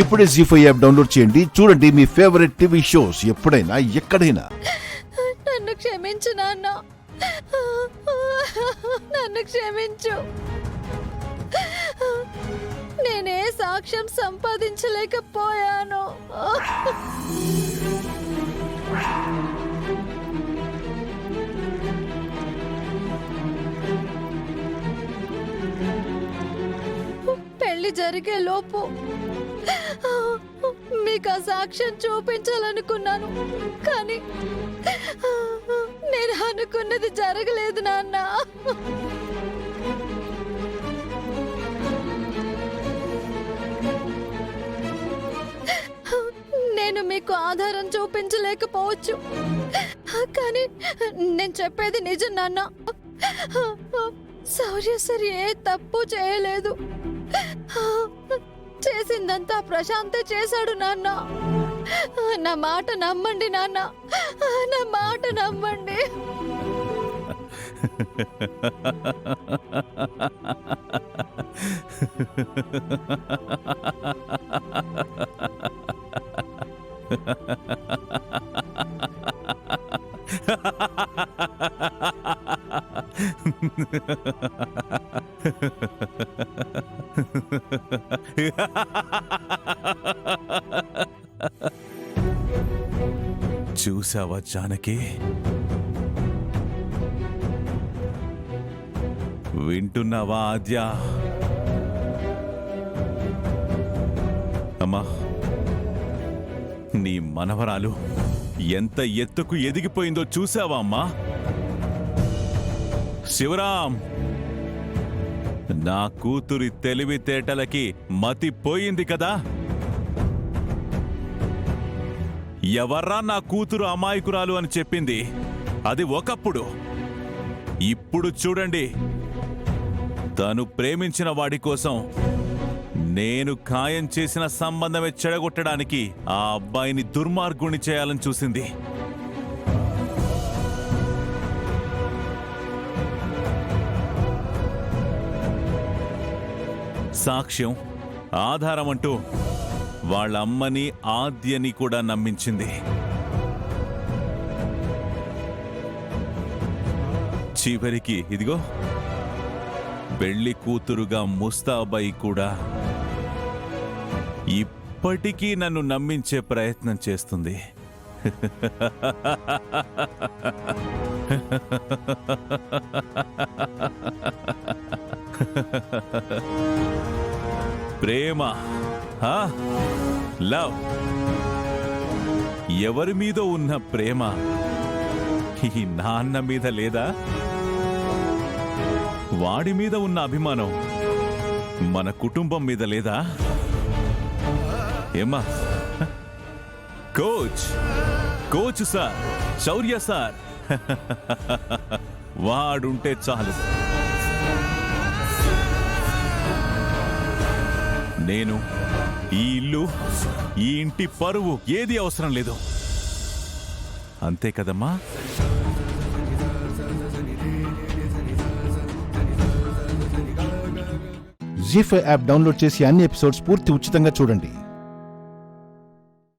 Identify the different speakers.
Speaker 1: ఇప్పుడే జీ5 app download చేయండి. చూడండి మీ ఫేవరెట్ టీవీ షోస్ ఎప్పుడైనా ఎక్కడైనా.
Speaker 2: నన్ను క్షమించు నాన్న, నన్ను క్షమించు. నేనే సాక్ష్యం సంపాదించలేకపోయాను. పెళ్లి జరిగే లోపు మీకు ఆ సాక్ష్యం చూపించాలనుకున్నాను, కానీ నేను అనుకున్నది జరగలేదు నాన్న. నేను మీకు ఆధారం చూపించలేకపోవచ్చు, కానీ నేను చెప్పేది నిజం నాన్న. శౌర్య సార్ ఏ తప్పు చేయలేదు. చేసిందంతా ప్రశాంతే చేశాడు నాన్న. నా మాట నమ్మండి నాన్న, నా మాట నమ్మండి.
Speaker 3: చూసావా జానకి, వింటున్నావా ఆద్య? అమ్మా, నీ మనవరాలు ఎంత ఎత్తుకు ఎదిగిపోయిందో చూసావా అమ్మా? శివరాం, నా కూతురి తెలివితేటలకి మతిపోయింది కదా. ఎవర్రా నా కూతురు అమాయకురాలు అని చెప్పింది? అది ఒకప్పుడు. ఇప్పుడు చూడండి, తను ప్రేమించిన వాడి కోసం నేను ఖాయం చేసిన సంబంధమే చెడగొట్టడానికి ఆ అబ్బాయిని దుర్మార్గుణ్ణి చేయాలని చూసింది. సాక్ష్యం, ఆధారం అంటూ వాళ్ళ అమ్మని ఆద్యని కూడా నమ్మించింది. చివరికి ఇదిగో పెళ్లి కూతురుగా ముస్తాబాయి కూడా ఇప్పటికీ నన్ను నమ్మించే ప్రయత్నం చేస్తుంది. ప్రేమ, లవ్, ఎవరి మీద ఉన్న ప్రేమ ఈ నాన్న మీద లేదా? వాడి మీద ఉన్న అభిమానం మన కుటుంబం మీద లేదా? ఏమ్మా? కోచ్ సార్, శౌర్య సార్, వాడుంటే చాలు. నేను, ఈ ఇల్లు, ఈ ఇంటి పరువు ఏది అవసరం లేదు. అంతే కదమ్మా?
Speaker 1: జీ5 యాప్ డౌన్లోడ్ చేసి అన్ని ఎపిసోడ్స్ పూర్తి ఉచితంగా చూడండి.